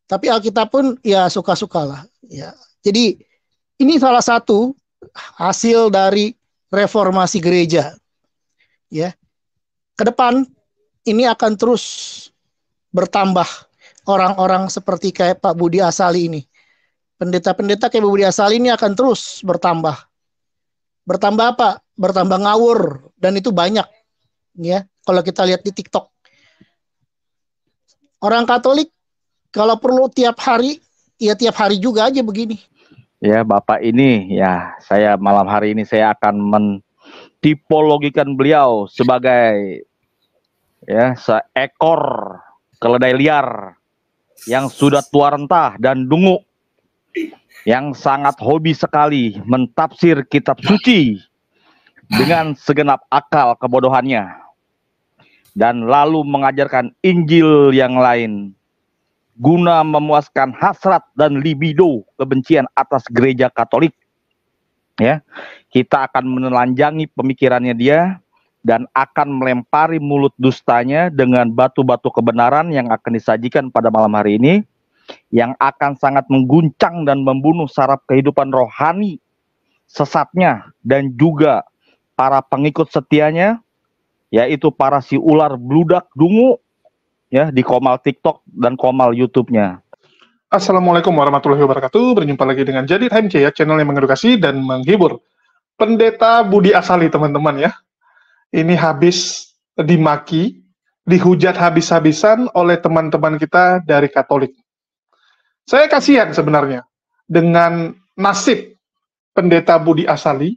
Tapi Alkitab pun ya suka-sukalah. Ya. Jadi ini salah satu hasil dari reformasi gereja. Ya, ke depan ini akan terus bertambah orang-orang seperti kayak Pak Budi Asali ini. Pendeta-pendeta kayak Pak Budi Asali ini akan terus bertambah. Bertambah apa? Bertambah ngawur, dan itu banyak ya. Kalau kita lihat di TikTok, orang Katolik kalau perlu tiap hari, ya tiap hari juga aja begini. Ya, Bapak ini, ya, saya malam hari ini saya akan mentipologikan beliau sebagai ya seekor keledai liar yang sudah tua rentah dan dungu, yang sangat hobi sekali mentafsir kitab suci dengan segenap akal kebodohannya, dan lalu mengajarkan Injil yang lain guna memuaskan hasrat dan libido kebencian atas gereja Katolik. Ya, kita akan menelanjangi pemikirannya dia dan akan melempari mulut dustanya dengan batu-batu kebenaran yang akan disajikan pada malam hari ini, yang akan sangat mengguncang dan membunuh saraf kehidupan rohani sesatnya dan juga para pengikut setianya, yaitu para si ular bludak dungu ya di komal TikTok dan komal YouTube-nya. Assalamualaikum warahmatullahi wabarakatuh. Berjumpa lagi dengan Jadi HMC ya, channel yang mengedukasi dan menghibur. Pendeta Budi Asali, teman-teman ya. Ini habis dimaki, dihujat habis-habisan oleh teman-teman kita dari Katolik. Saya kasihan sebenarnya dengan nasib Pendeta Budi Asali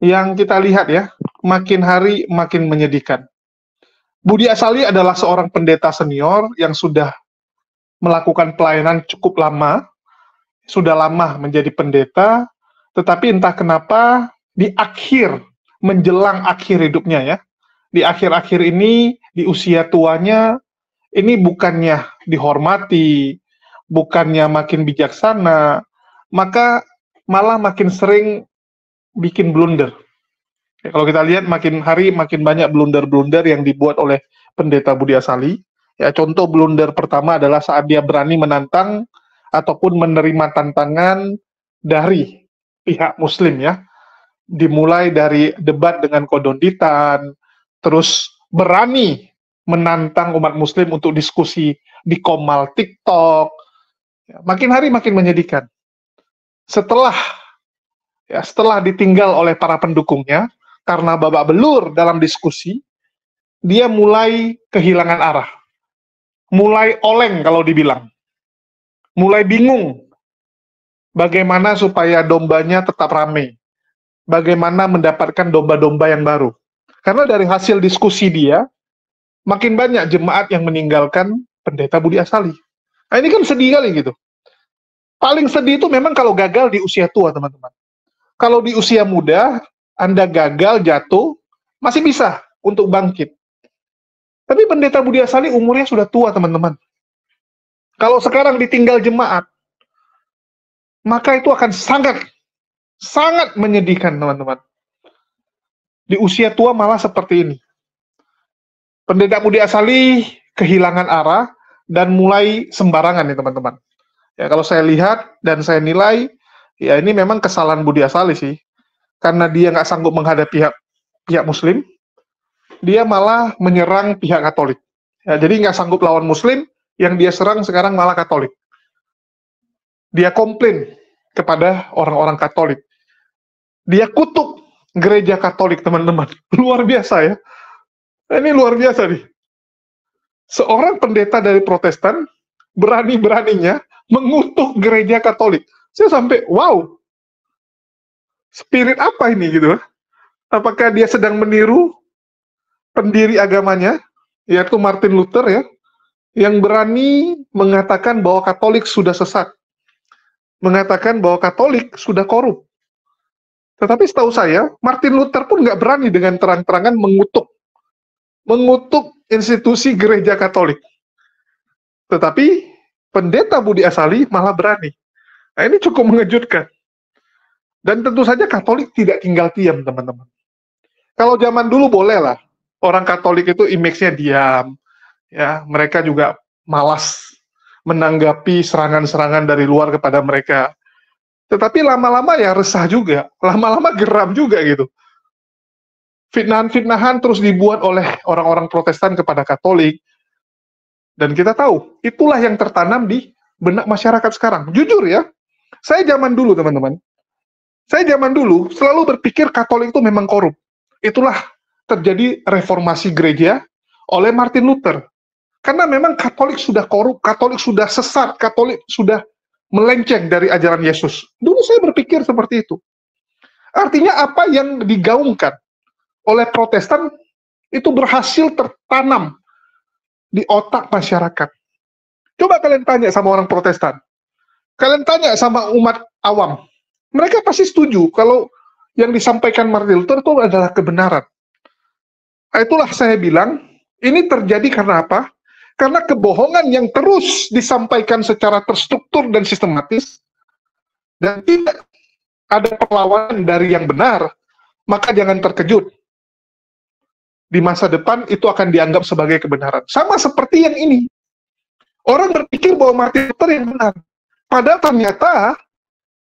yang kita lihat ya, makin hari makin menyedihkan. Budi Asali adalah seorang pendeta senior yang sudah melakukan pelayanan cukup lama, sudah lama menjadi pendeta, tetapi entah kenapa di menjelang akhir hidupnya ya, di akhir-akhir ini, di usia tuanya, ini bukannya dihormati, bukannya makin bijaksana, maka malah makin sering bikin blunder. Ya, kalau kita lihat makin hari makin banyak blunder-blunder yang dibuat oleh Pendeta Budi Asali. Ya, contoh blunder pertama adalah saat dia berani menantang ataupun menerima tantangan dari pihak Muslim ya. Dimulai dari debat dengan Kodonditan, terus berani menantang umat Muslim untuk diskusi di komal TikTok. Ya, makin hari makin menyedihkan. Setelah ditinggal oleh para pendukungnya karena babak belur dalam diskusi, dia mulai kehilangan arah. Mulai oleng kalau dibilang, mulai bingung bagaimana supaya dombanya tetap ramai, bagaimana mendapatkan domba-domba yang baru. Karena dari hasil diskusi dia, makin banyak jemaat yang meninggalkan Pendeta Budi Asali. Nah, ini kan sedih kali gitu. Paling sedih itu memang kalau gagal di usia tua, teman-teman. Kalau di usia muda, Anda gagal, jatuh, masih bisa untuk bangkit. Tapi Pendeta Budi Asali umurnya sudah tua, teman-teman. Kalau sekarang ditinggal jemaat, maka itu akan sangat menyedihkan, teman-teman. Di usia tua malah seperti ini. Pendeta Budi Asali kehilangan arah dan mulai sembarangan nih, teman-teman. Ya, kalau saya lihat dan saya nilai, ya ini memang kesalahan Budi Asali sih. Karena dia nggak sanggup menghadapi pihak Muslim, dia malah menyerang pihak Katolik. Ya, jadi nggak sanggup lawan Muslim, yang dia serang sekarang malah Katolik. Dia komplain kepada orang-orang Katolik. Dia kutuk gereja Katolik, teman-teman. Luar biasa ya. Ini luar biasa nih. Seorang pendeta dari Protestan berani-beraninya mengutuk gereja Katolik. Saya sampai, wow, spirit apa ini gitu? Apakah dia sedang meniru pendiri agamanya, yaitu Martin Luther ya, yang berani mengatakan bahwa Katolik sudah sesat, mengatakan bahwa Katolik sudah korup. Tetapi setahu saya, Martin Luther pun nggak berani dengan terang-terangan mengutuk institusi gereja Katolik. Tetapi Pendeta Budi Asali malah berani. Nah, ini cukup mengejutkan. Dan tentu saja Katolik tidak tinggal diam, teman-teman. Kalau zaman dulu boleh lah, orang Katolik itu image-nya diam, ya mereka juga malas menanggapi serangan-serangan dari luar kepada mereka. Tetapi lama-lama ya resah juga, lama-lama geram juga gitu. Fitnahan-fitnahan terus dibuat oleh orang-orang Protestan kepada Katolik. Dan kita tahu, itulah yang tertanam di benak masyarakat sekarang. Jujur ya, saya zaman dulu teman-teman, saya zaman dulu selalu berpikir Katolik itu memang korup. Itulah terjadi reformasi gereja oleh Martin Luther. Karena memang Katolik sudah korup, Katolik sudah sesat, Katolik sudah melenceng dari ajaran Yesus. Dulu saya berpikir seperti itu. Artinya apa yang digaungkan oleh Protestan itu berhasil tertanam di otak masyarakat. Coba kalian tanya sama orang Protestan. Kalian tanya sama umat awam. Mereka pasti setuju kalau yang disampaikan Martin Luther itu adalah kebenaran. Nah, itulah saya bilang, ini terjadi karena apa? Karena kebohongan yang terus disampaikan secara terstruktur dan sistematis, dan tidak ada perlawanan dari yang benar, maka jangan terkejut. Di masa depan itu akan dianggap sebagai kebenaran. Sama seperti yang ini. Orang berpikir bahwa Martin Luther yang benar. Padahal ternyata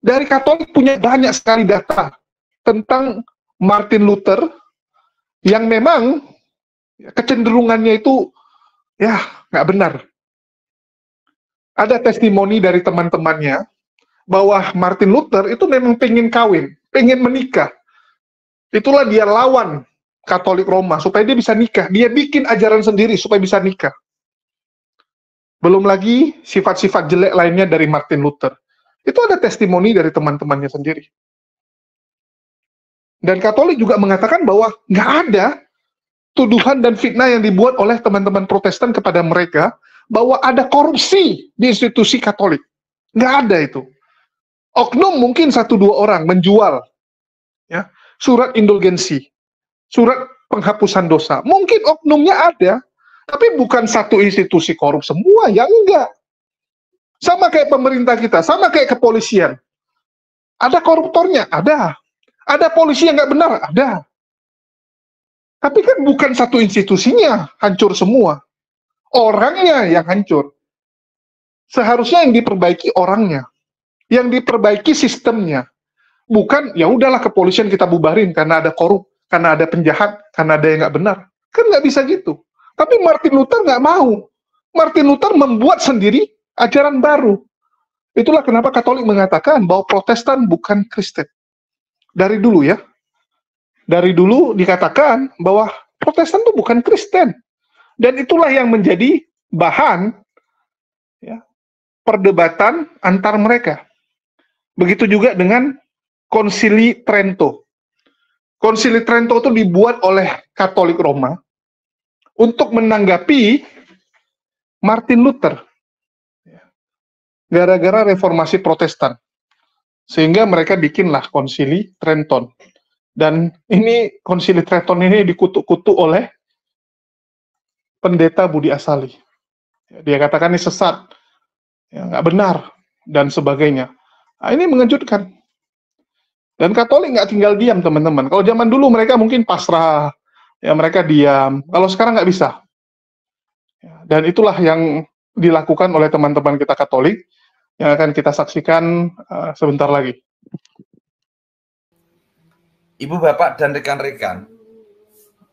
dari Katolik punya banyak sekali data tentang Martin Luther yang memang kecenderungannya itu ya nggak benar. Ada testimoni dari teman-temannya bahwa Martin Luther itu memang pengen kawin, pengen menikah. Itulah dia lawan Katolik Roma supaya dia bisa nikah. Dia bikin ajaran sendiri supaya bisa nikah. Belum lagi sifat-sifat jelek lainnya dari Martin Luther. Itu ada testimoni dari teman-temannya sendiri. Dan Katolik juga mengatakan bahwa nggak ada tuduhan dan fitnah yang dibuat oleh teman-teman Protestan kepada mereka bahwa ada korupsi di institusi Katolik. Nggak ada itu. Oknum mungkin 1-2 orang menjual ya, surat indulgensi, surat penghapusan dosa. Mungkin oknumnya ada, tapi bukan satu institusi korup semua, ya enggak. Sama kayak pemerintah kita, sama kayak kepolisian. Ada koruptornya? Ada. Ada polisi yang nggak benar? Ada. Tapi kan bukan satu institusinya hancur semua. Orangnya yang hancur. Seharusnya yang diperbaiki orangnya. Yang diperbaiki sistemnya. Bukan, ya udahlah kepolisian kita bubarin karena ada korup, karena ada penjahat, karena ada yang nggak benar. Kan nggak bisa gitu. Tapi Martin Luther nggak mau. Martin Luther membuat sendiri ajaran baru. Itulah kenapa Katolik mengatakan bahwa Protestan bukan Kristen. Dari dulu ya. Dari dulu dikatakan bahwa Protestan itu bukan Kristen. Dan itulah yang menjadi bahan ya, perdebatan antar mereka. Begitu juga dengan Konsili Trento. Konsili Trento itu dibuat oleh Katolik Roma untuk menanggapi Martin Luther. Gara-gara reformasi Protestan. Sehingga mereka bikinlah Konsili Trenton. Dan ini Konsili Trenton ini dikutuk-kutuk oleh pendeta Budi Asali. Dia katakan ini sesat, ya, nggak benar, dan sebagainya. Nah, ini mengejutkan. Dan Katolik nggak tinggal diam, teman-teman. Kalau zaman dulu mereka mungkin pasrah, ya mereka diam. Kalau sekarang nggak bisa. Dan itulah yang dilakukan oleh teman-teman kita Katolik, yang akan kita saksikan sebentar lagi. Ibu, Bapak, dan rekan-rekan,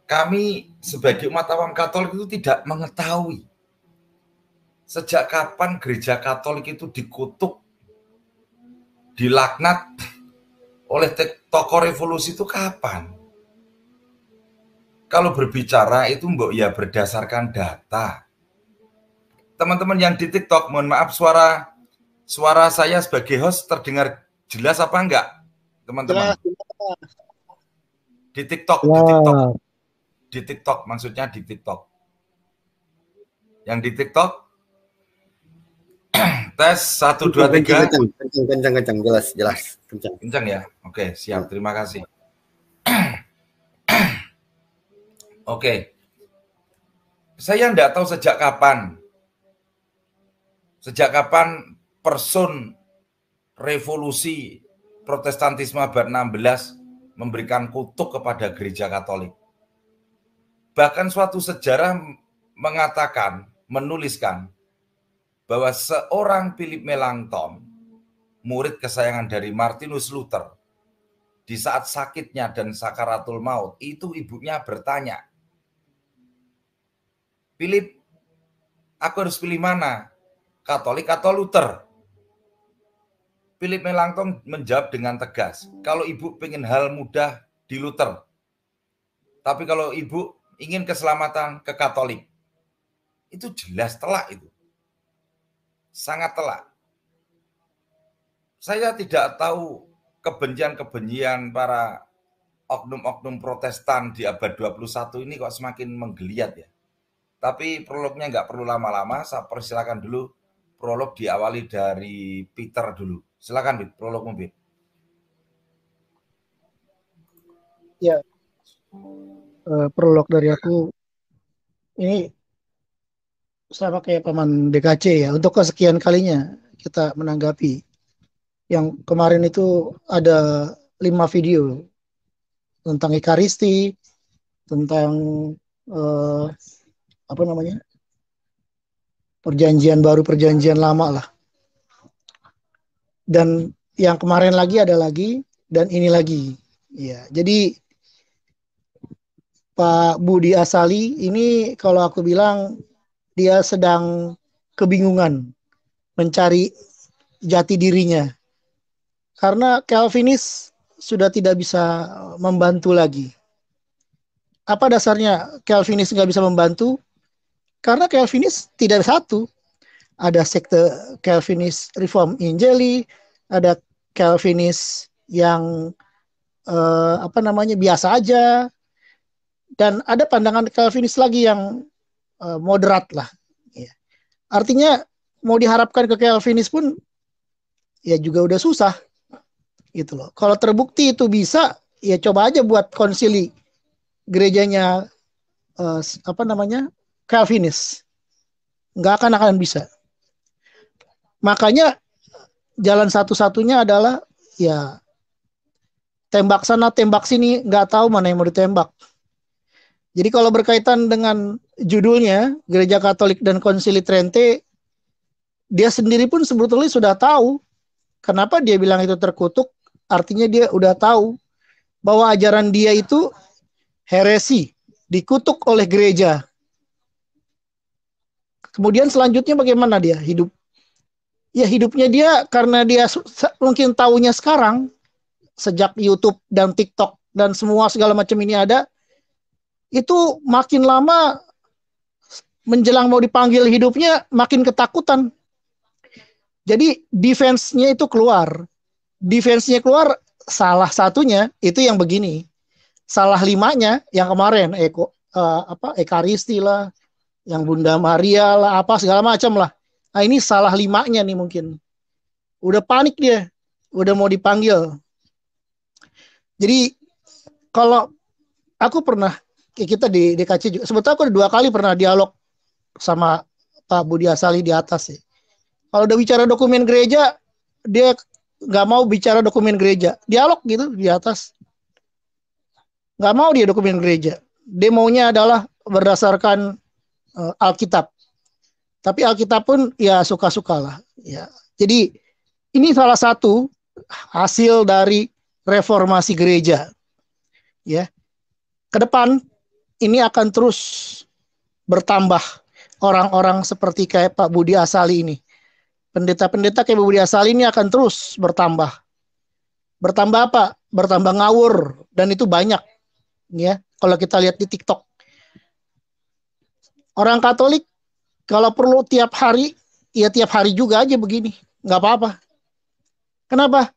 kami sebagai umat awam Katolik itu tidak mengetahui sejak kapan gereja Katolik itu dikutuk, dilaknat oleh tokoh revolusi itu kapan. Kalau berbicara itu mbok ya berdasarkan data. Teman-teman yang di TikTok, mohon maaf suara saya sebagai host terdengar jelas apa enggak, teman-teman? Di TikTok, di TikTok, maksudnya di TikTok. Yang di TikTok, tes 1, 2, 3. Kencang, jelas. Kencang ya? Oke, siap, terima kasih. Oke. Saya enggak tahu sejak kapan person revolusi Protestantisme abad 16 memberikan kutuk kepada gereja Katolik. Bahkan suatu sejarah mengatakan, menuliskan bahwa seorang Philip Melanchthon, murid kesayangan dari Martinus Luther, di saat sakitnya dan sakaratul maut, itu ibunya bertanya, Philip, aku harus pilih mana? Katolik atau Luther? Philip Melanchthon menjawab dengan tegas, kalau ibu pengen hal mudah di Luther, tapi kalau ibu ingin keselamatan ke Katolik. Itu jelas telak itu. Sangat telak. Saya tidak tahu kebencian-kebencian para oknum-oknum Protestan di abad 21 ini kok semakin menggeliat ya. Tapi prolognya nggak perlu lama-lama, saya persilakan dulu prolog diawali dari Peter dulu. Silakan, Bit, prologmu, Bit. Ya, prolog dari aku ini sama kayak paman DKC ya. Untuk kesekian kalinya kita menanggapi. Yang kemarin itu ada 5 video tentang Ekaristi, tentang apa namanya, perjanjian baru, perjanjian lama lah. Dan yang kemarin lagi ada lagi, dan ini lagi. Ya, jadi Pak Budi Asali ini kalau aku bilang dia sedang kebingungan mencari jati dirinya. Karena Calvinis sudah tidak bisa membantu lagi. Apa dasarnya Calvinis nggak bisa membantu? Karena Calvinis tidak satu. Ada sekte Calvinis Reform Injili, ada Calvinis yang apa namanya biasa aja, dan ada pandangan Calvinis lagi yang moderat lah. Ya. Artinya mau diharapkan ke Calvinis pun ya juga udah susah, gitu loh. Kalau terbukti itu bisa, ya coba aja buat konsili gerejanya apa namanya Calvinis, nggak akan bisa. Makanya jalan satu-satunya adalah ya tembak sana tembak sini, nggak tahu mana yang mau ditembak. Jadi kalau berkaitan dengan judulnya Gereja Katolik dan Konsili Trente, dia sendiri pun sebetulnya sudah tahu kenapa dia bilang itu terkutuk. Artinya dia udah tahu bahwa ajaran dia itu heresi, dikutuk oleh gereja. Kemudian selanjutnya bagaimana dia hidup? Ya hidupnya dia karena dia mungkin tahunya sekarang, sejak YouTube dan TikTok dan semua segala macam ini ada, itu makin lama menjelang mau dipanggil hidupnya makin ketakutan. Jadi defense-nya itu keluar. Defense-nya keluar, salah satunya itu yang begini. Salah 5-nya yang kemarin Ekaristi lah, yang Bunda Maria lah, apa segala macam lah. Nah ini salah 5-nya nih mungkin. Udah panik dia, udah mau dipanggil. Jadi kalau aku pernah, kita di DKC juga, sebetulnya aku 2 kali pernah dialog sama Pak Budi Asali di atas sih. Kalau udah bicara dokumen gereja, dia nggak mau bicara dokumen gereja. Dialog gitu di atas. Nggak mau dia dokumen gereja. Dia maunya adalah berdasarkan Alkitab. Tapi Alkitab pun ya suka-sukalah. Ya. Jadi ini salah satu hasil dari reformasi gereja. Ya. Ke depan ini akan terus bertambah orang-orang seperti kayak Pak Budi Asali ini. Pendeta-pendeta kayak Pak Budi Asali ini akan terus bertambah. Bertambah apa? Bertambah ngawur, dan itu banyak. Ya, kalau kita lihat di TikTok. Orang Katolik kalau perlu tiap hari, ya tiap hari juga aja begini. Nggak apa-apa. Kenapa?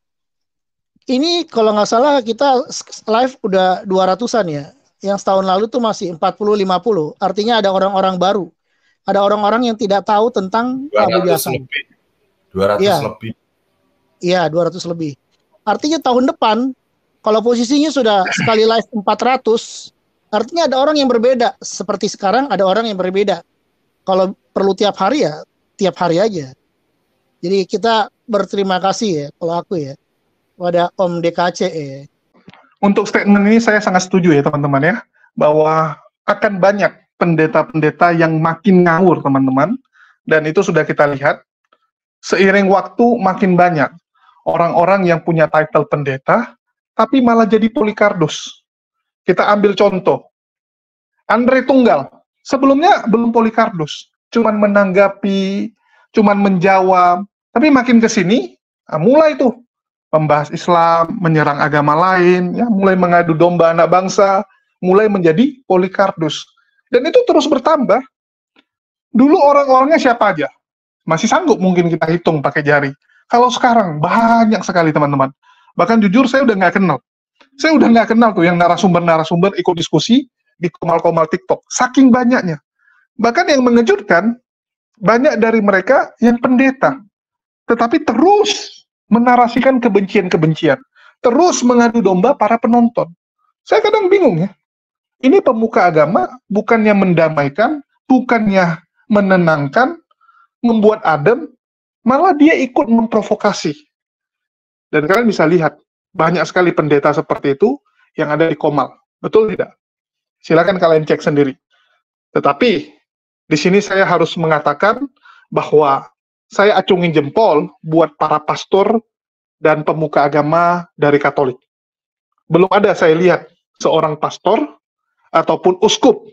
Ini kalau nggak salah kita live udah 200-an ya. Yang tahun lalu tuh masih 40-50. Artinya ada orang-orang baru. Ada orang-orang yang tidak tahu tentang Pak Budi Asali. 200 ya. lebih. Iya, 200 lebih. Artinya tahun depan, kalau posisinya sudah sekali live 400, artinya ada orang yang berbeda. Seperti sekarang ada orang yang berbeda. Kalau perlu tiap hari ya, tiap hari aja. Jadi kita berterima kasih ya, kalau aku ya, pada Om DKC ya. Untuk statement ini saya sangat setuju ya teman-teman ya, bahwa akan banyak pendeta-pendeta yang makin ngawur teman-teman, dan itu sudah kita lihat, seiring waktu makin banyak orang-orang yang punya title pendeta, tapi malah jadi Polikardus. Kita ambil contoh, Andre Tunggal, sebelumnya belum Polikardus, cuman menanggapi, cuman menjawab, tapi makin ke sini, mulai tuh membahas Islam, menyerang agama lain, ya, mulai mengadu domba anak bangsa, mulai menjadi Polikardus. Dan itu terus bertambah. Dulu orang-orangnya siapa aja? Masih sanggup mungkin kita hitung pakai jari. Kalau sekarang banyak sekali teman-teman. Bahkan jujur saya udah nggak kenal. Saya udah nggak kenal tuh yang narasumber-narasumber ikut diskusi di komal-komal TikTok. Saking banyaknya. Bahkan yang mengejutkan, banyak dari mereka yang pendeta. Tetapi terus menarasikan kebencian-kebencian. Terus mengadu domba para penonton. Saya kadang bingung ya. Ini pemuka agama bukannya mendamaikan, bukannya menenangkan, membuat adem, malah dia ikut memprovokasi. Dan kalian bisa lihat, banyak sekali pendeta seperti itu yang ada di Komal. Betul tidak? Silakan kalian cek sendiri. Tetapi, di sini saya harus mengatakan bahwa saya acungin jempol buat para pastor dan pemuka agama dari Katolik. Belum ada saya lihat seorang pastor ataupun uskup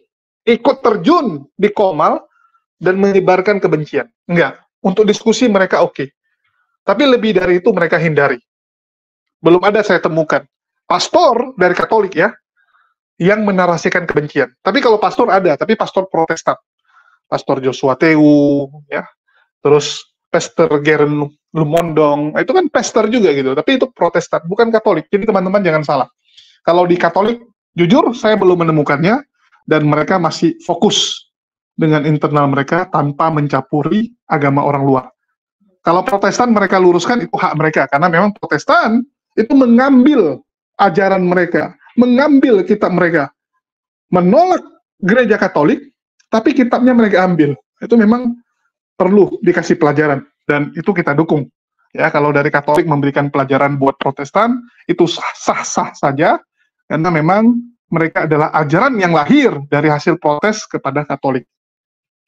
ikut terjun di Komal dan menyebarkan kebencian. Enggak. Untuk diskusi mereka oke. Tapi lebih dari itu mereka hindari. Belum ada saya temukan. Pastor dari Katolik ya, yang menarasikan kebencian. Tapi kalau pastor ada, tapi pastor Protestan. Pastor Joshua Teu, ya. Terus Pastor Geren Lumondong, itu kan pastor juga gitu. Tapi itu Protestan, bukan Katolik. Jadi teman-teman jangan salah. Kalau di Katolik, jujur saya belum menemukannya, dan mereka masih fokus dengan internal mereka tanpa mencampuri agama orang luar. Kalau Protestan mereka luruskan itu hak mereka, karena memang Protestan itu mengambil ajaran mereka, mengambil kitab mereka, menolak gereja Katolik, tapi kitabnya mereka ambil. Itu memang perlu dikasih pelajaran, dan itu kita dukung. Ya, kalau dari Katolik memberikan pelajaran buat Protestan, itu sah-sah saja, karena memang mereka adalah ajaran yang lahir dari hasil protes kepada Katolik.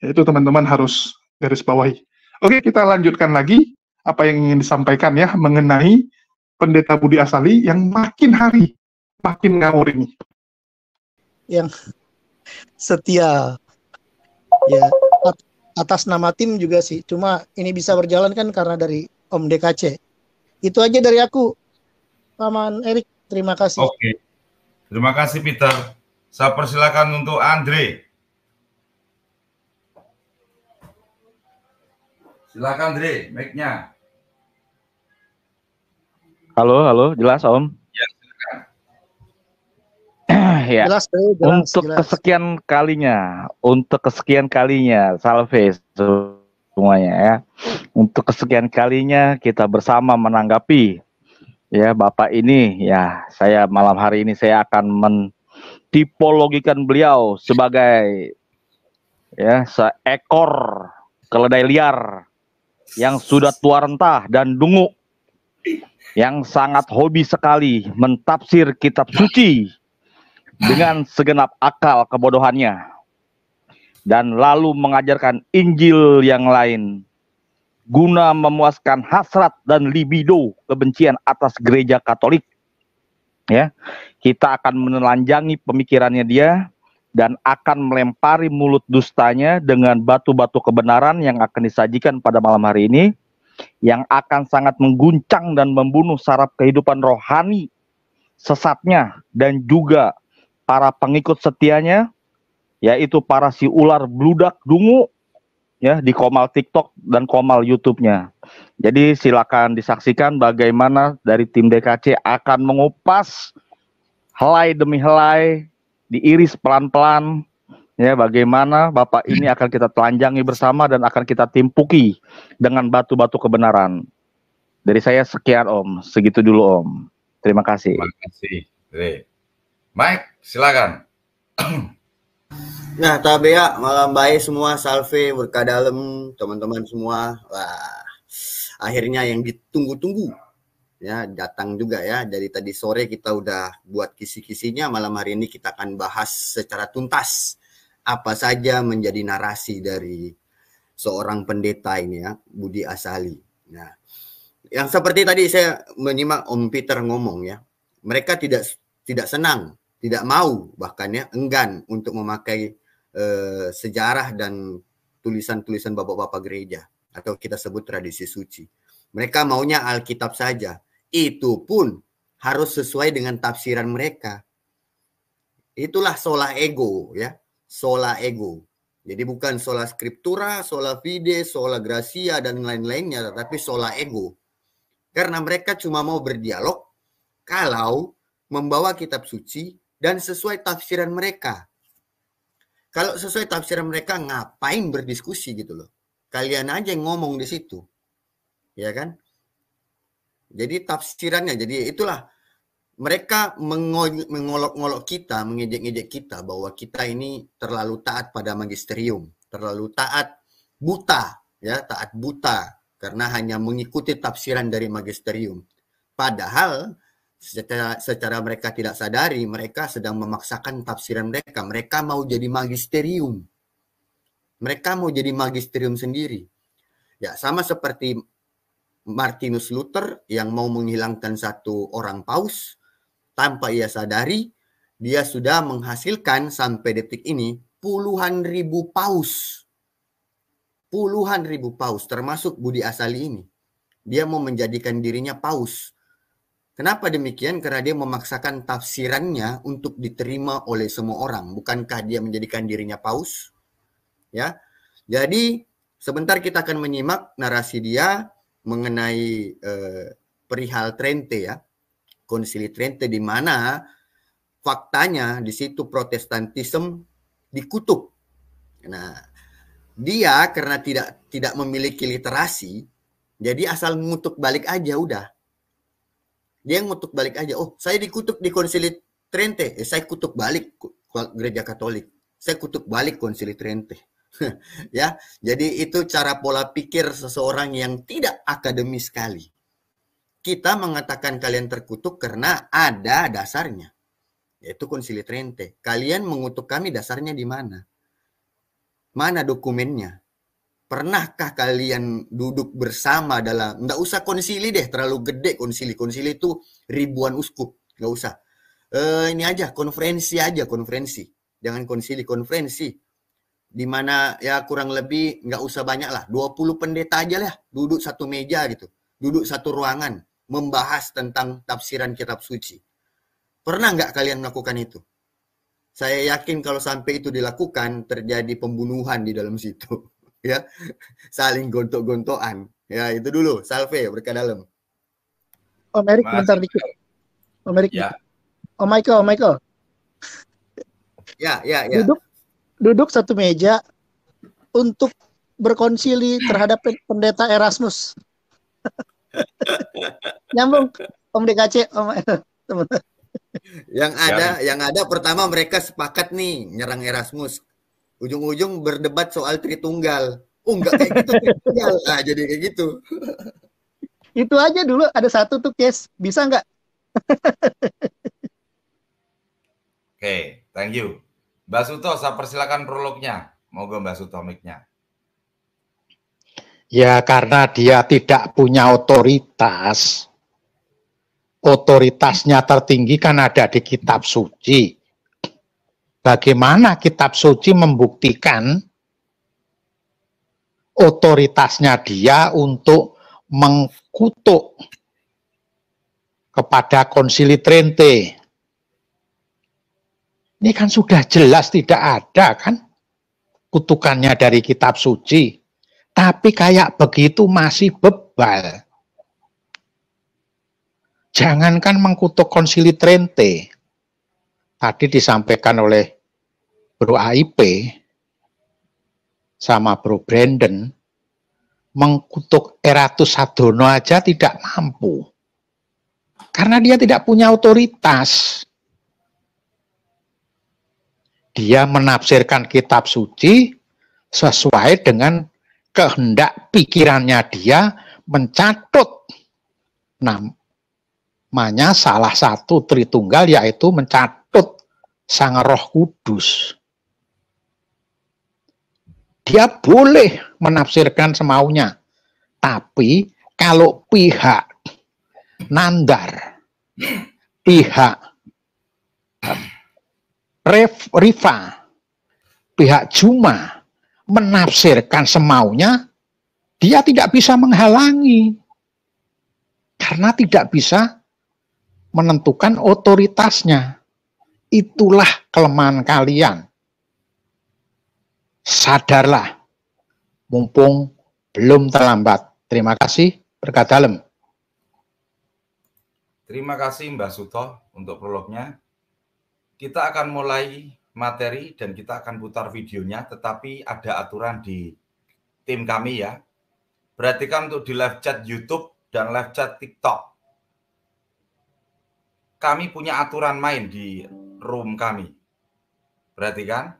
Itu teman-teman harus garis bawahi. Oke, kita lanjutkan lagi apa yang ingin disampaikan ya mengenai Pendeta Budi Asali yang makin hari makin ngawur ini. Yang setia ya atas nama tim juga sih. Cuma ini bisa berjalan kan karena dari Om DKC. Itu aja dari aku. Paman Erik, terima kasih. Oke. Terima kasih Peter. Saya persilakan untuk Andre. Silakan Andre, mic-nya. Halo, jelas Om? Ya, silakan. Ya. Jelas, untuk jelas. Untuk kesekian kalinya, salve semuanya ya. Untuk kesekian kalinya kita bersama menanggapi ya Bapak ini ya. Saya malam hari ini saya akan mentipologikan beliau sebagai ya seekor keledai liar yang sudah tua rentah dan dungu, yang sangat hobi sekali mentafsir kitab suci dengan segenap akal kebodohannya, dan lalu mengajarkan Injil yang lain guna memuaskan hasrat dan libido kebencian atas gereja Katolik. Ya, kita akan menelanjangi pemikirannya dia dan akan melempari mulut dustanya dengan batu-batu kebenaran yang akan disajikan pada malam hari ini, yang akan sangat mengguncang dan membunuh saraf kehidupan rohani sesatnya dan juga para pengikut setianya, yaitu para si ular bludak dungu ya di Komal TikTok dan Komal YouTube-nya. Jadi silakan disaksikan bagaimana dari tim DKC akan mengupas helai demi helai, diiris pelan-pelan ya, bagaimana Bapak ini akan kita telanjangi bersama dan akan kita timpuki dengan batu-batu kebenaran. Dari saya sekian Om, segitu dulu Om. Terima kasih. Terima kasih. Mike, silakan. Nah, tabea malam baik semua, salve berkah dalam teman-teman semua. Wah, akhirnya yang ditunggu-tunggu ya datang juga ya. Dari tadi sore kita udah buat kisi-kisinya, malam hari ini kita akan bahas secara tuntas apa saja menjadi narasi dari seorang pendeta ini ya, Budi Asali. Nah, yang seperti tadi saya menyimak Om Peter ngomong ya, mereka tidak senang, tidak mau, bahkan ya enggan untuk memakai sejarah dan tulisan-tulisan bapak-bapak gereja atau kita sebut tradisi suci. Mereka maunya Alkitab saja. Itu pun harus sesuai dengan tafsiran mereka. Itulah sola ego ya, sola ego. Jadi bukan sola scriptura, sola fide, sola gracia dan lain-lainnya, tapi sola ego. Karena mereka cuma mau berdialog kalau membawa kitab suci dan sesuai tafsiran mereka. Kalau sesuai tafsiran mereka, ngapain berdiskusi gitu loh. Kalian aja yang ngomong di situ. Ya kan? Jadi tafsirannya, jadi itulah mereka mengolok-ngolok kita, mengejek-ngejek kita bahwa kita ini terlalu taat pada magisterium, terlalu taat buta, ya, taat buta karena hanya mengikuti tafsiran dari magisterium. Padahal secara mereka tidak sadari, mereka sedang memaksakan tafsiran mereka. Mereka mau jadi magisterium. Mereka mau jadi magisterium sendiri. Ya, sama seperti Martinus Luther yang mau menghilangkan satu orang paus, tanpa ia sadari, dia sudah menghasilkan sampai detik ini puluhan ribu paus. Puluhan ribu paus, termasuk Budi Asali ini. Dia mau menjadikan dirinya paus. Kenapa demikian? Karena dia memaksakan tafsirannya untuk diterima oleh semua orang. Bukankah dia menjadikan dirinya paus? Ya. Jadi sebentar kita akan menyimak narasi dia mengenai perihal Trente ya. Konsili Trente di mana faktanya di situ Protestantisme dikutuk. Nah, dia karena tidak memiliki literasi, jadi asal ngutuk balik aja udah. Dia ngutuk balik aja. Oh, saya dikutuk di Konsili Trente. Saya kutuk balik gereja Katolik. Saya kutuk balik Konsili Trente. Ya, jadi itu cara pola pikir seseorang yang tidak akademis sekali. Kita mengatakan kalian terkutuk karena ada dasarnya, yaitu Konsili Trente. Kalian mengutuk kami dasarnya di mana? Mana dokumennya? Pernahkah kalian duduk bersama dalam, nggak usah konsili deh, terlalu gede konsili. Konsili itu ribuan uskup, nggak usah. Ini aja, konferensi aja, konferensi. Jangan konsili, konferensi. Dimana ya kurang lebih nggak usah banyak lah, 20 pendeta aja lah, duduk satu meja gitu. Duduk satu ruangan, membahas tentang tafsiran kitab suci. Pernah nggak kalian melakukan itu? Saya yakin kalau sampai itu dilakukan, terjadi pembunuhan di dalam situ. Ya, saling gontok-gontokan. Ya, itu dulu. Salve, berkah dalam. Om Erik, bentar dikit. Om Erik. Ya. Om Michael. Ya. Duduk satu meja untuk berkonsili terhadap pendeta Erasmus. Nyambung, Om DKC, Om teman. Yang ada pertama mereka sepakat nih nyerang Erasmus. Ujung-ujung berdebat soal Tritunggal. Oh, enggak kayak gitu Tritunggal. Nah, jadi kayak gitu. Itu aja dulu ada satu tuh case. Bisa nggak? Oke, thank you. Mbak Suto, saya persilakan prolognya. Moga Mbak Suto mic-nya. Ya, karena dia tidak punya otoritas. Otoritasnya tertinggi kan ada di kitab suci. Bagaimana kitab suci membuktikan otoritasnya dia untuk mengkutuk kepada Konsili Trente? Ini kan sudah jelas tidak ada kan kutukannya dari kitab suci. Tapi kayak begitu masih bebal. Jangankan mengkutuk Konsili Trente. Tadi disampaikan oleh Bro AIP sama Bro Brandon, mengkutuk Eratus Sadono aja tidak mampu. Karena dia tidak punya otoritas. Dia menafsirkan kitab suci sesuai dengan kehendak pikirannya dia, mencatut namanya salah satu Tritunggal, yaitu mencatut Sang Roh Kudus. dia boleh menafsirkan semaunya. Tapi kalau pihak Nandar, pihak Rifa, pihak Juma menafsirkan semaunya, dia tidak bisa menghalangi. Karena tidak bisa menentukan otoritasnya. Itulah kelemahan kalian. Sadarlah, mumpung belum terlambat. Terima kasih, berkat dalam. Terima kasih Mbak Suto untuk prolognya. Kita akan mulai materi dan kita akan putar videonya, tetapi ada aturan di tim kami ya. Perhatikan untuk di live chat YouTube dan live chat TikTok. Kami punya aturan main di room kami. Perhatikan.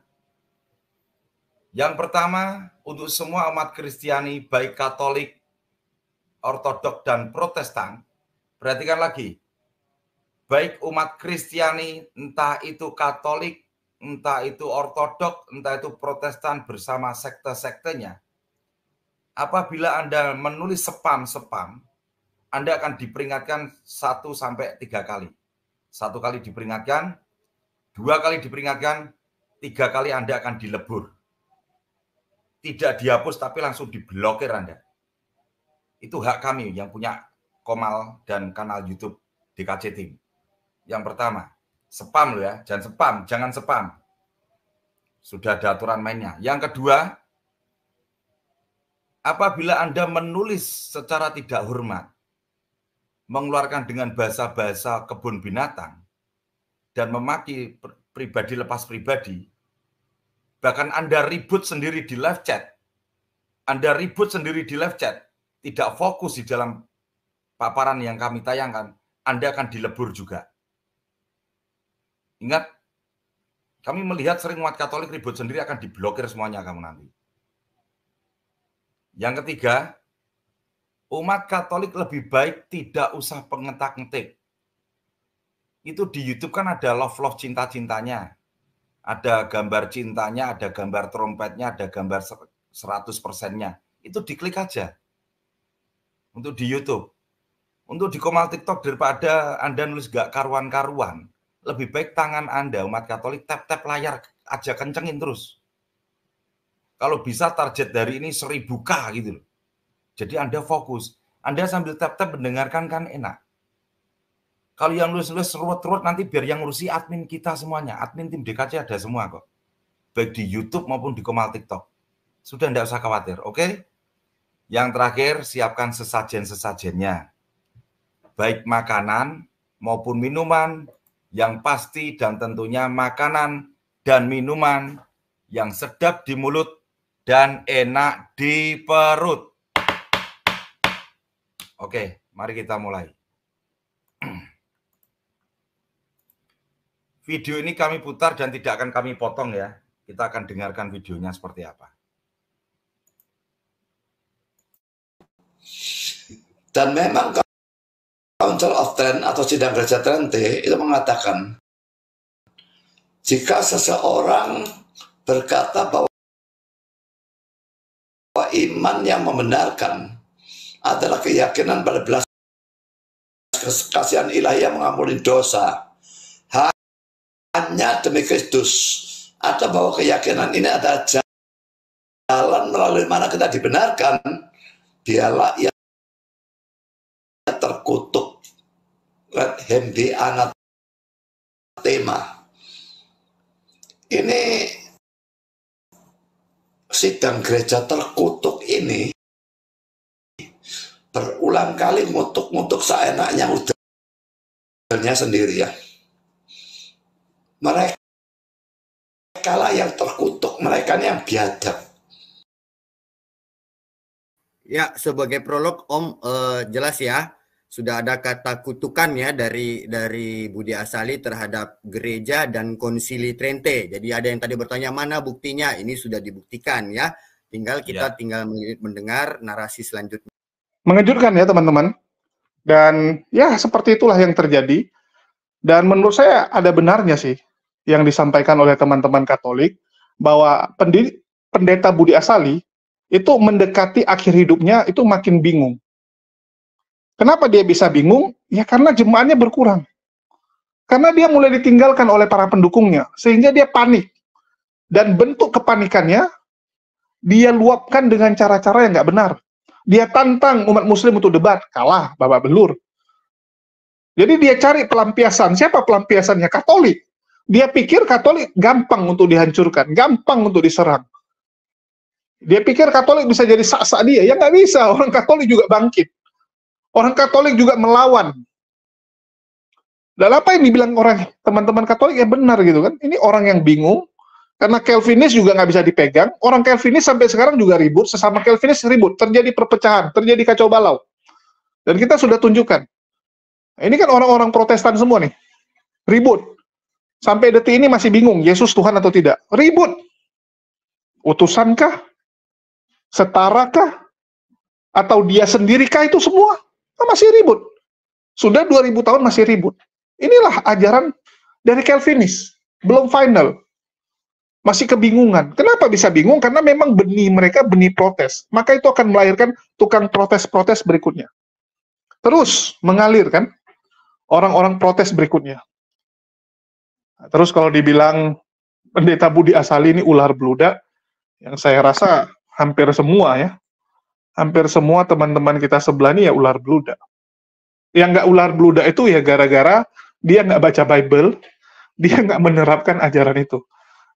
Yang pertama, untuk semua umat Kristiani, baik Katolik, Ortodok, dan Protestan, perhatikan lagi. Baik umat Kristiani, entah itu Katolik, entah itu Ortodok, entah itu Protestan bersama sekte-sektenya, apabila Anda menulis spam, Anda akan diperingatkan 1-3 kali. 1 kali diperingatkan, 2 kali diperingatkan, 3 kali Anda akan dilebur. Tidak dihapus, tapi langsung diblokir Anda. Itu hak kami yang punya Komal dan kanal YouTube DKJ Team. Yang pertama, spam loh ya, jangan spam. Sudah ada aturan mainnya. Yang kedua, apabila Anda menulis secara tidak hormat, mengeluarkan dengan bahasa-bahasa kebun binatang, dan memaki pribadi lepas pribadi, bahkan Anda ribut sendiri di live chat, tidak fokus di dalam paparan yang kami tayangkan, Anda akan dilebur juga. Ingat, kami melihat sering umat Katolik ribut sendiri akan diblokir semuanya kamu nanti. Yang ketiga, umat Katolik lebih baik tidak usah pengetak-ngetik. Itu di YouTube kan ada love-love cinta-cintanya. Ada gambar cintanya, ada gambar trompetnya, ada gambar 100%-nya. Itu diklik aja. Untuk di YouTube. Untuk di Komal TikTok, daripada Anda nulis gak karuan-karuan, lebih baik tangan Anda, umat Katolik, tap-tap layar aja, kencengin terus. Kalau bisa target dari ini 1000K gitu loh. Jadi Anda fokus. Anda sambil tap-tap mendengarkan kan enak. Kalau yang nulis-nulis ruwet-ruwet nanti biar yang ngurusi admin kita semuanya. Admin tim DKJ ada semua kok. Baik di YouTube maupun di Komal TikTok. Sudah tidak usah khawatir, oke? Yang terakhir, siapkan sesajen-sesajennya. Baik makanan maupun minuman, yang pasti dan tentunya makanan dan minuman yang sedap di mulut dan enak di perut. Oke, mari kita mulai. Video ini kami putar dan tidak akan kami potong ya. Kita akan dengarkan videonya seperti apa. Dan memang Council of Trent atau Sidang Gereja Trente itu mengatakan, jika seseorang berkata bahwa iman yang membenarkan adalah keyakinan pada belas kasihan ilahi yang mengampuni dosa hanya demi Kristus, atau bahwa keyakinan ini adalah jalan melalui mana kita dibenarkan, dialah ia terkutuk. Let him be anathema. Ini sidang gereja terkutuk ini berulang kali ngutuk-ngutuk seenaknya udahnya sendiri ya. Mereka lah yang terkutuk, mereka yang biadab. Ya, sebagai prolog Om, jelas ya, sudah ada kata kutukan ya dari Budi Asali terhadap gereja dan Konsili Trente. Jadi ada yang tadi bertanya mana buktinya, ini sudah dibuktikan ya. Tinggal kita tinggal mendengar narasi selanjutnya. Mengejutkan ya teman-teman. Dan ya seperti itulah yang terjadi. Dan menurut saya ada benarnya sih yang disampaikan oleh teman-teman Katolik bahwa pendeta Budi Asali itu mendekati akhir hidupnya itu makin bingung. Kenapa dia bisa bingung? Ya karena jemaatnya berkurang. Karena dia mulai ditinggalkan oleh para pendukungnya, sehingga dia panik. Dan bentuk kepanikannya, dia luapkan dengan cara-cara yang nggak benar. Dia tantang umat muslim untuk debat, kalah, babak belur. Jadi dia cari pelampiasan. Siapa pelampiasannya? Katolik. Dia pikir Katolik gampang untuk dihancurkan, gampang untuk diserang. Dia pikir Katolik bisa jadi sak-sak dia. Ya nggak bisa, orang Katolik juga bangkit. Orang Katolik juga melawan. Dan apa yang dibilang orang teman-teman Katolik ya benar gitu kan. Ini orang yang bingung, karena Calvinis juga nggak bisa dipegang. Orang Calvinis sampai sekarang juga ribut, sesama Calvinis ribut. Terjadi perpecahan, terjadi kacau balau. Dan kita sudah tunjukkan. Ini kan orang-orang Protestan semua nih. Ribut. Sampai detik ini masih bingung, Yesus Tuhan atau tidak. Ribut. Utusankah? Setarakah? Atau dia sendirikah itu semua? Masih ribut. Sudah 2000 tahun masih ribut. Inilah ajaran dari Calvinis. Belum final. Masih kebingungan. Kenapa bisa bingung? Karena memang benih mereka benih protes. Maka itu akan melahirkan tukang protes-protes berikutnya. Terus mengalir kan? Orang-orang protes berikutnya. Terus kalau dibilang pendeta Budi Asali ini ular beludak, yang saya rasa hampir semua ya. Hampir semua teman-teman kita sebelah ini ya ular beludak. Yang nggak ular beludak itu ya gara-gara dia nggak baca Bible, dia nggak menerapkan ajaran itu.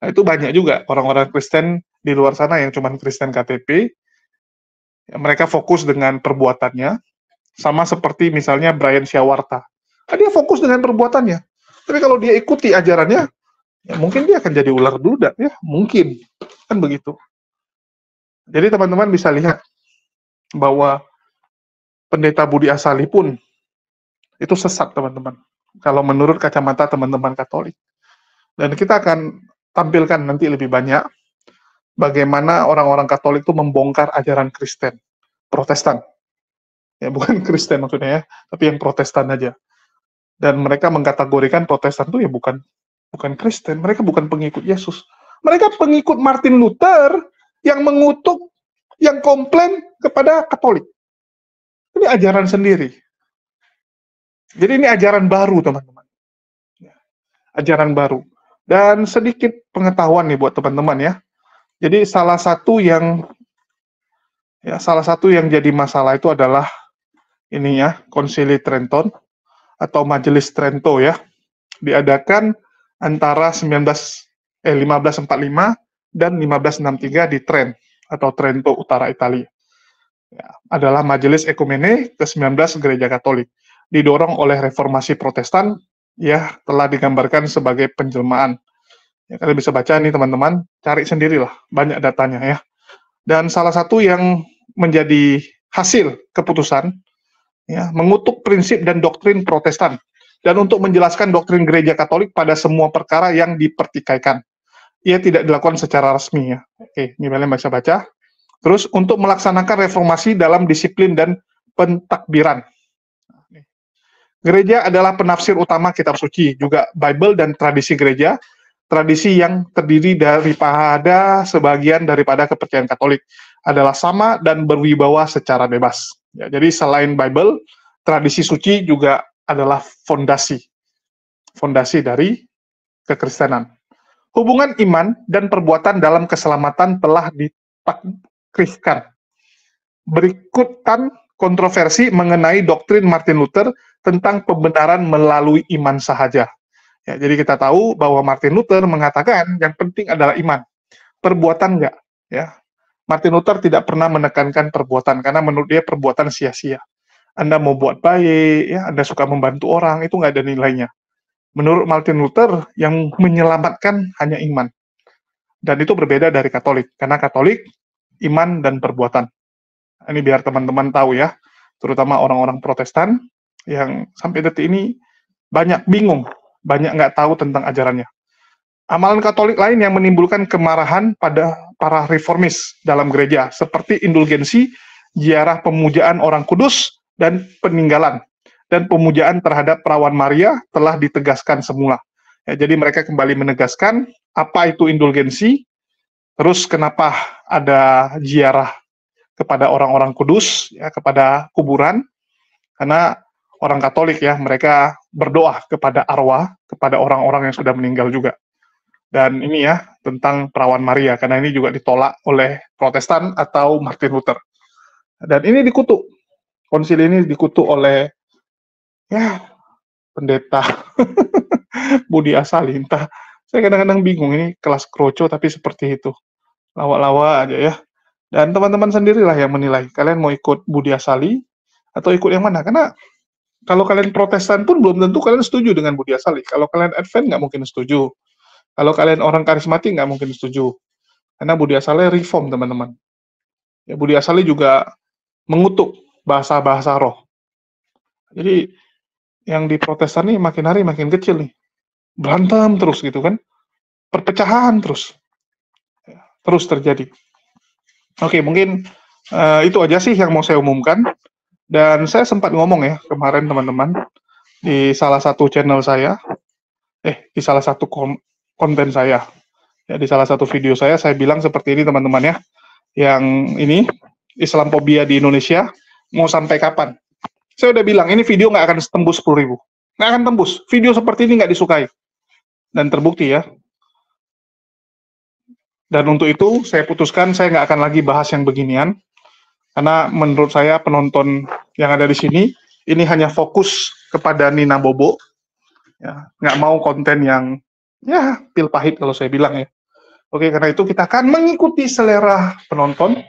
Nah, itu banyak juga orang-orang Kristen di luar sana yang cuma Kristen KTP, ya, mereka fokus dengan perbuatannya, sama seperti misalnya Brian Syawarta. Nah, dia fokus dengan perbuatannya. Tapi kalau dia ikuti ajarannya, ya mungkin dia akan jadi ular beludak, ya mungkin. Kan begitu. Jadi teman-teman bisa lihat bahwa pendeta Budi Asali pun itu sesat, teman-teman. Kalau menurut kacamata teman-teman Katolik. Dan kita akan tampilkan nanti lebih banyak bagaimana orang-orang Katolik itu membongkar ajaran Kristen, Protestan. Ya, bukan Kristen maksudnya ya, tapi yang Protestan aja. Dan mereka mengkategorikan Protestan itu ya bukan Kristen, mereka bukan pengikut Yesus. Mereka pengikut Martin Luther yang mengutuk, yang komplain kepada Katolik. Ini ajaran sendiri. Jadi ini ajaran baru, teman-teman. Ajaran baru. Dan sedikit pengetahuan nih buat teman-teman ya. Jadi salah satu yang jadi masalah itu adalah ini ya, Konsili Trenton atau Majelis Trento ya. Diadakan antara 1545 dan 1563 di Trent atau Trento Utara Italia. Ya, adalah Majelis Ekumene ke-19 Gereja Katolik. Didorong oleh reformasi Protestan, ya telah digambarkan sebagai penjelmaan. Ya, kalian bisa baca nih teman-teman, cari sendirilah, banyak datanya ya. Dan salah satu yang menjadi hasil keputusan, ya, mengutuk prinsip dan doktrin Protestan, dan untuk menjelaskan doktrin Gereja Katolik pada semua perkara yang dipertikaikan. Ia tidak dilakukan secara resmi ya. Oke, ini kalian bisa baca. Terus untuk melaksanakan reformasi dalam disiplin dan pentakbiran. Gereja adalah penafsir utama kitab suci, juga Bible dan tradisi gereja, tradisi yang terdiri daripada sebagian daripada kepercayaan Katolik, adalah sama dan berwibawa secara bebas. Ya, jadi selain Bible, tradisi suci juga adalah fondasi dari kekristenan. Hubungan iman dan perbuatan dalam keselamatan telah ditakrifkan. Berikutan kontroversi mengenai doktrin Martin Luther tentang pembenaran melalui iman sahaja. Ya, jadi kita tahu bahwa Martin Luther mengatakan yang penting adalah iman, perbuatan enggak. Ya, Martin Luther tidak pernah menekankan perbuatan karena menurut dia perbuatan sia-sia. Anda mau buat baik, ya, Anda suka membantu orang, itu nggak ada nilainya. Menurut Martin Luther yang menyelamatkan hanya iman, dan itu berbeda dari Katolik karena Katolik iman dan perbuatan. Ini biar teman-teman tahu ya, terutama orang-orang Protestan yang sampai detik ini banyak bingung, banyak nggak tahu tentang ajarannya. Amalan Katolik lain yang menimbulkan kemarahan pada para reformis dalam gereja, seperti indulgensi, ziarah pemujaan orang kudus, dan peninggalan. Dan pemujaan terhadap perawan Maria telah ditegaskan semula. Ya, jadi mereka kembali menegaskan apa itu indulgensi, Terus kenapa ada ziarah kepada orang-orang kudus, ya, kepada kuburan? Karena orang Katolik ya, mereka berdoa kepada arwah, kepada orang-orang yang sudah meninggal juga. Dan ini ya, tentang perawan Maria, karena ini juga ditolak oleh Protestan atau Martin Luther. Dan ini dikutuk, konsili ini dikutuk oleh, ya, pendeta Budi Asali. Entah, saya kadang-kadang bingung, ini kelas kroco tapi seperti itu. Lawa-lawa aja ya. Dan teman-teman sendirilah yang menilai, kalian mau ikut Budi Asali, atau ikut yang mana? Karena kalau kalian Protestan pun belum tentu kalian setuju dengan Budi Asali. Kalau kalian Advent nggak mungkin setuju. Kalau kalian orang karismatik nggak mungkin setuju. Karena Budi Asali reform, teman-teman. Ya, Budi Asali juga mengutuk bahasa-bahasa roh. Jadi yang di Protestan nih makin hari makin kecil nih. Berantem terus gitu kan. Perpecahan terus. Ya, terus terjadi. Oke, mungkin itu aja sih yang mau saya umumkan. Dan saya sempat ngomong ya kemarin teman-teman di salah satu channel saya, di salah satu konten saya, ya, di salah satu video saya bilang seperti ini teman-teman ya, yang ini Islamophobia di Indonesia mau sampai kapan? Saya udah bilang ini video nggak akan tembus 10.000, nggak akan tembus. Video seperti ini nggak disukai dan terbukti ya. Dan untuk itu saya putuskan saya nggak akan lagi bahas yang beginian. Karena menurut saya penonton yang ada di sini, ini hanya fokus kepada Nina Bobo, ya, nggak mau konten yang, ya, pil pahit kalau saya bilang ya. Oke, karena itu kita akan mengikuti selera penonton,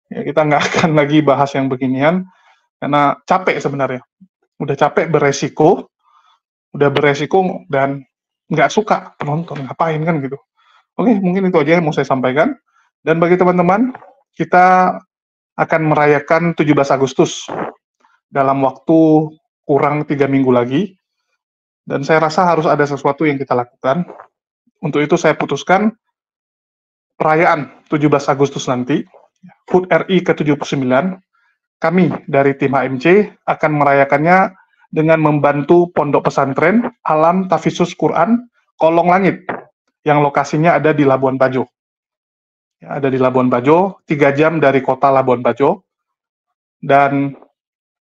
ya, kita nggak akan lagi bahas yang beginian, karena capek sebenarnya. Udah capek beresiko, dan nggak suka penonton, ngapain kan gitu. Oke, mungkin itu aja yang mau saya sampaikan. Dan bagi teman-teman, kita akan merayakan 17 Agustus dalam waktu kurang 3 minggu lagi, dan saya rasa harus ada sesuatu yang kita lakukan. Untuk itu saya putuskan perayaan 17 Agustus nanti, HUT RI ke-79, kami dari tim HMC akan merayakannya dengan membantu Pondok Pesantren Alam Tahfizus Quran Kolong Langit, yang lokasinya ada di Labuan Bajo. Ya, ada di Labuan Bajo, 3 jam dari kota Labuan Bajo. Dan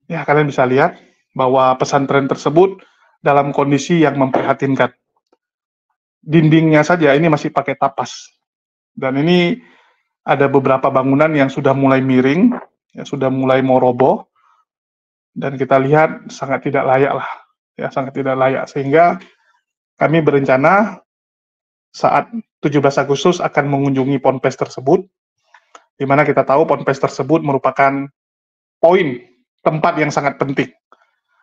ya, kalian bisa lihat bahwa pesantren tersebut dalam kondisi yang memprihatinkan. Dindingnya saja ini masih pakai tapas. Dan ini ada beberapa bangunan yang sudah mulai miring, ya, sudah mulai mau roboh. Dan kita lihat sangat tidak layak lah. Ya, sangat tidak layak. Sehingga kami berencana saat 17 Agustus akan mengunjungi ponpes tersebut, di mana kita tahu ponpes tersebut merupakan poin tempat yang sangat penting.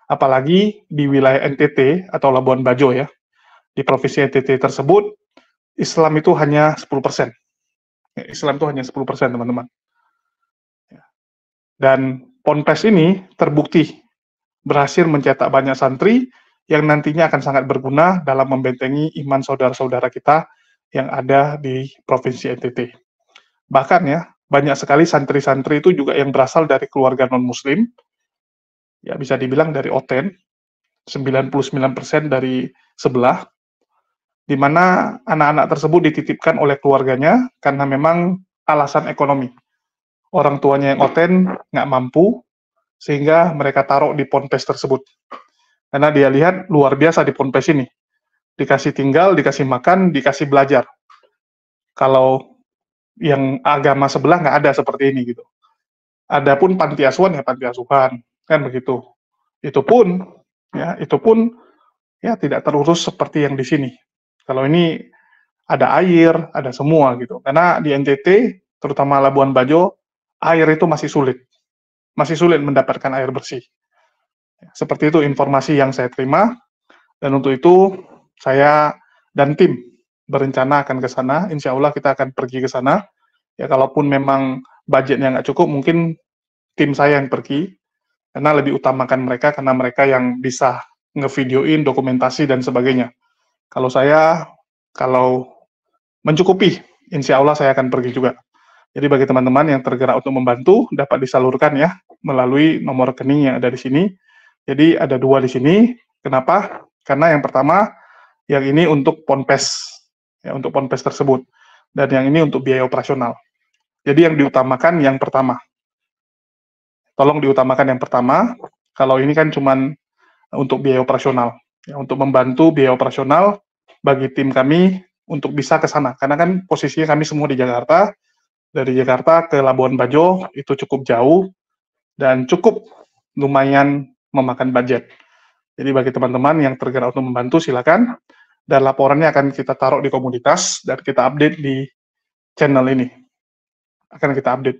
Apalagi di wilayah NTT atau Labuan Bajo ya. Di provinsi NTT tersebut, Islam itu hanya 10%. Ya, Islam itu hanya 10%, teman-teman. Ya. Dan ponpes ini terbukti berhasil mencetak banyak santri yang nantinya akan sangat berguna dalam membentengi iman saudara-saudara kita yang ada di provinsi NTT. Bahkan ya, banyak sekali santri-santri itu juga yang berasal dari keluarga non-muslim, ya bisa dibilang dari Oten, 99% dari sebelah, di mana anak-anak tersebut dititipkan oleh keluarganya karena memang alasan ekonomi. Orang tuanya yang Oten nggak mampu, sehingga mereka taruh di ponpes tersebut. Karena dia lihat luar biasa di ponpes ini. Dikasih tinggal, dikasih makan, dikasih belajar. Kalau yang agama sebelah nggak ada seperti ini gitu. Adapun panti asuhan ya panti asuhan, kan begitu. Itu pun ya tidak terurus seperti yang di sini. Kalau ini ada air, ada semua gitu. Karena di NTT, terutama Labuan Bajo, air itu masih sulit mendapatkan air bersih. Seperti itu informasi yang saya terima, dan untuk itu saya dan tim berencana akan ke sana. Insya Allah kita akan pergi ke sana. Ya, kalaupun memang budgetnya nggak cukup, mungkin tim saya yang pergi, karena lebih utamakan mereka, karena mereka yang bisa ngevideoin, dokumentasi, dan sebagainya. Kalau mencukupi, insya Allah saya akan pergi juga. Jadi bagi teman-teman yang tergerak untuk membantu, dapat disalurkan ya, melalui nomor rekening yang ada di sini. Jadi ada 2 di sini. Kenapa? Karena yang pertama, yang ini untuk ponpes, ya, untuk ponpes tersebut. dan yang ini untuk biaya operasional. Jadi yang diutamakan yang pertama. Tolong diutamakan yang pertama. Kalau ini kan cuman untuk biaya operasional, ya, untuk membantu biaya operasional bagi tim kami untuk bisa ke sana. Karena kan posisinya kami semua di Jakarta. Dari Jakarta ke Labuan Bajo itu cukup jauh dan cukup lumayan memakan budget. Jadi bagi teman-teman yang tergerak untuk membantu silakan, dan laporannya akan kita taruh di komunitas dan kita update di channel ini. Akan kita update.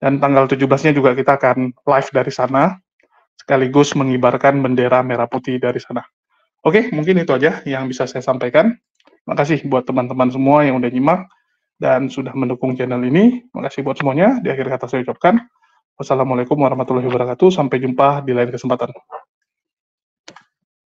Dan tanggal 17-nya juga kita akan live dari sana, sekaligus mengibarkan bendera merah putih dari sana. Oke, mungkin itu aja yang bisa saya sampaikan. Makasih buat teman-teman semua yang udah nyimak dan sudah mendukung channel ini. Makasih buat semuanya. Di akhir kata saya ucapkan, wassalamualaikum warahmatullahi wabarakatuh. Sampai jumpa di lain kesempatan.